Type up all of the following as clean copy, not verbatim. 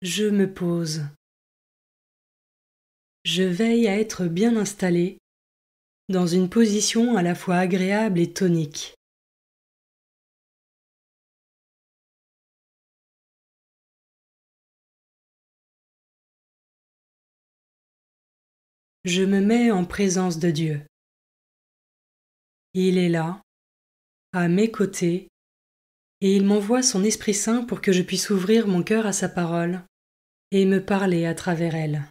Je me pose. Je veille à être bien installé, dans une position à la fois agréable et tonique. Je me mets en présence de Dieu. Il est là, à mes côtés, et il m'envoie son Esprit Saint pour que je puisse ouvrir mon cœur à sa parole et me parler à travers elle.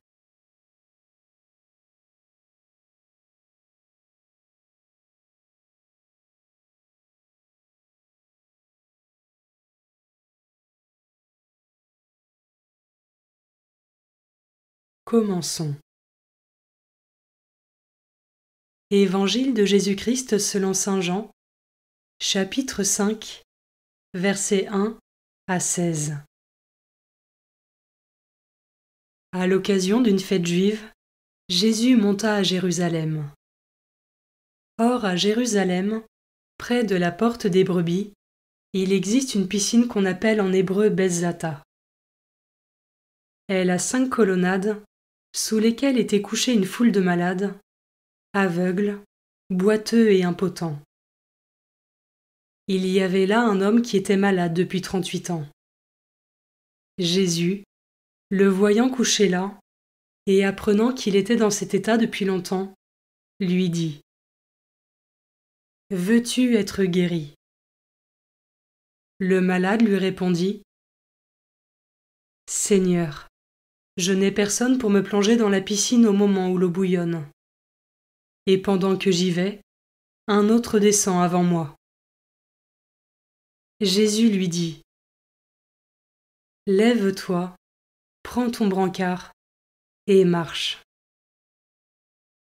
Commençons. Évangile de Jésus-Christ selon saint Jean, chapitre 5, versets 1 à 16. À l'occasion d'une fête juive, Jésus monta à Jérusalem. Or, à Jérusalem, près de la porte des brebis, il existe une piscine qu'on appelle en hébreu Betzata. Elle a 5 colonnades, sous lesquelles était couchée une foule de malades, aveugles, boiteux et impotents. Il y avait là un homme qui était malade depuis 38 ans. Jésus, le voyant couché là, et apprenant qu'il était dans cet état depuis longtemps, lui dit : « Veux-tu être guéri ? » Le malade lui répondit : « Seigneur, je n'ai personne pour me plonger dans la piscine au moment où l'eau bouillonne. Et pendant que j'y vais, un autre descend avant moi. » Jésus lui dit : « Lève-toi, prends ton brancard et marche. »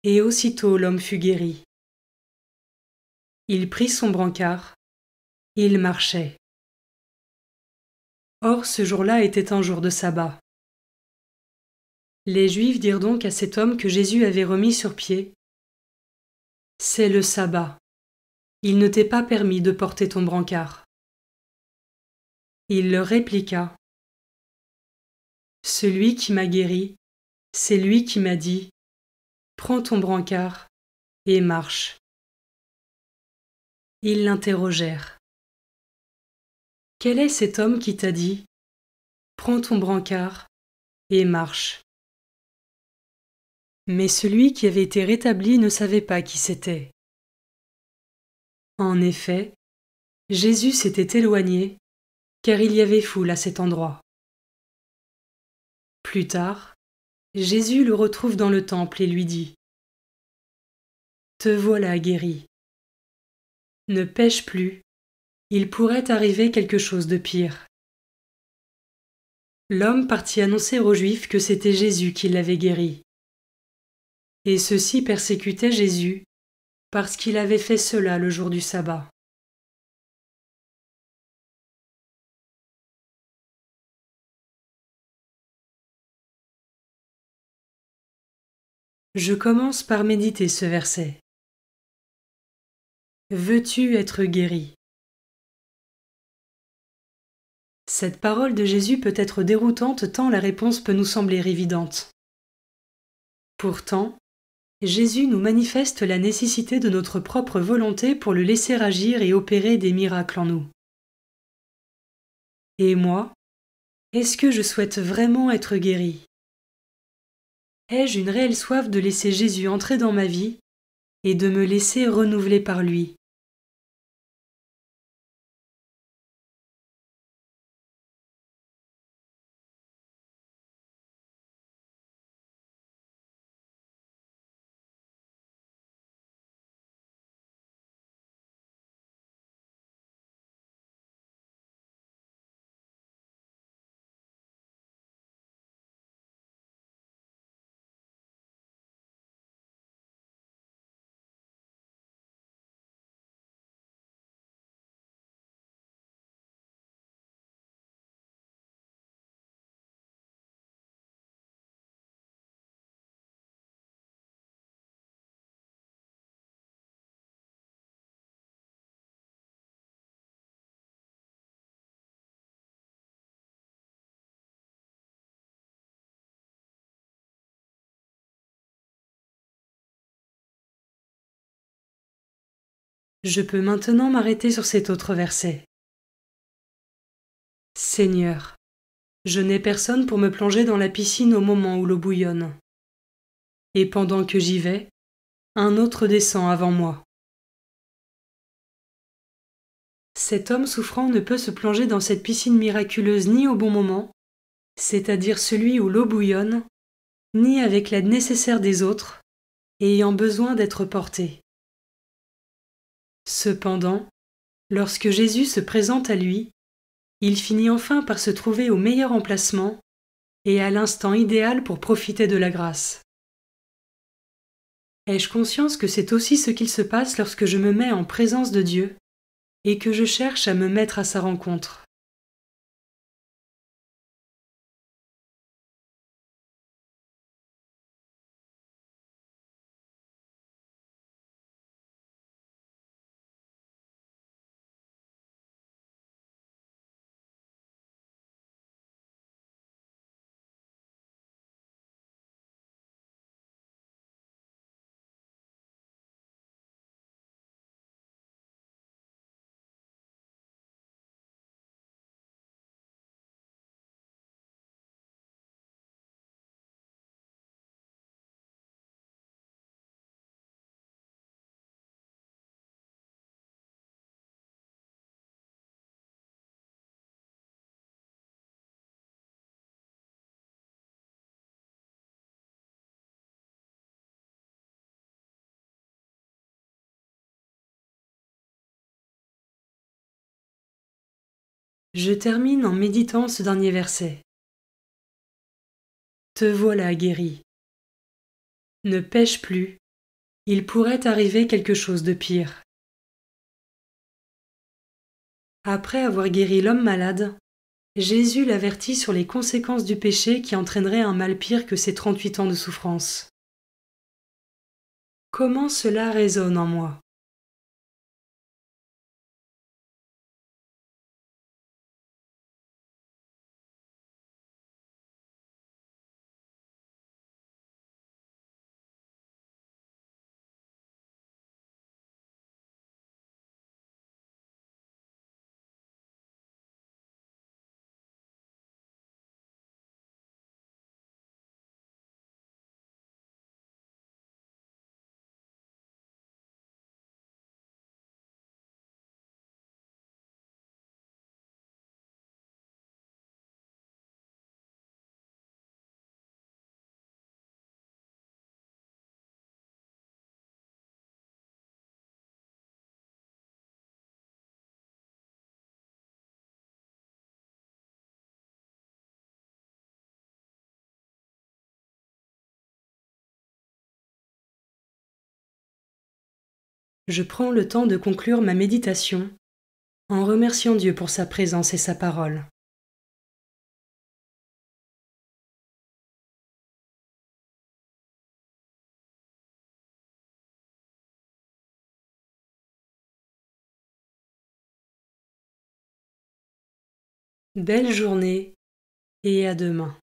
Et aussitôt l'homme fut guéri. Il prit son brancard, il marchait. Or ce jour-là était un jour de sabbat. Les Juifs dirent donc à cet homme que Jésus avait remis sur pied : « C'est le sabbat. Il ne t'est pas permis de porter ton brancard. » Il leur répliqua : « Celui qui m'a guéri, c'est lui qui m'a dit : prends ton brancard et marche. » Ils l'interrogèrent : « Quel est cet homme qui t'a dit : prends ton brancard et marche ? » Mais celui qui avait été rétabli ne savait pas qui c'était. En effet, Jésus s'était éloigné, car il y avait foule à cet endroit. Plus tard, Jésus le retrouve dans le temple et lui dit : « Te voilà guéri. Ne pêche plus, il pourrait arriver quelque chose de pire. » L'homme partit annoncer aux Juifs que c'était Jésus qui l'avait guéri. Et ceux-ci persécutaient Jésus parce qu'il avait fait cela le jour du sabbat. Je commence par méditer ce verset. Veux-tu être guéri ? Cette parole de Jésus peut être déroutante tant la réponse peut nous sembler évidente. Pourtant, Jésus nous manifeste la nécessité de notre propre volonté pour le laisser agir et opérer des miracles en nous. Et moi, est-ce que je souhaite vraiment être guéri ? Ai-je une réelle soif de laisser Jésus entrer dans ma vie et de me laisser renouveler par lui ? Je peux maintenant m'arrêter sur cet autre verset. Seigneur, je n'ai personne pour me plonger dans la piscine au moment où l'eau bouillonne. Et pendant que j'y vais, un autre descend avant moi. Cet homme souffrant ne peut se plonger dans cette piscine miraculeuse ni au bon moment, c'est-à-dire celui où l'eau bouillonne, ni avec l'aide nécessaire des autres, ayant besoin d'être porté. Cependant, lorsque Jésus se présente à lui, il finit enfin par se trouver au meilleur emplacement et à l'instant idéal pour profiter de la grâce. Ai-je conscience que c'est aussi ce qu'il se passe lorsque je me mets en présence de Dieu et que je cherche à me mettre à sa rencontre? Je termine en méditant ce dernier verset. Te voilà guéri. Ne pêche plus, il pourrait arriver quelque chose de pire. Après avoir guéri l'homme malade, Jésus l'avertit sur les conséquences du péché qui entraînerait un mal pire que ses 38 ans de souffrance. Comment cela résonne en moi? Je prends le temps de conclure ma méditation en remerciant Dieu pour sa présence et sa parole. Belle journée et à demain.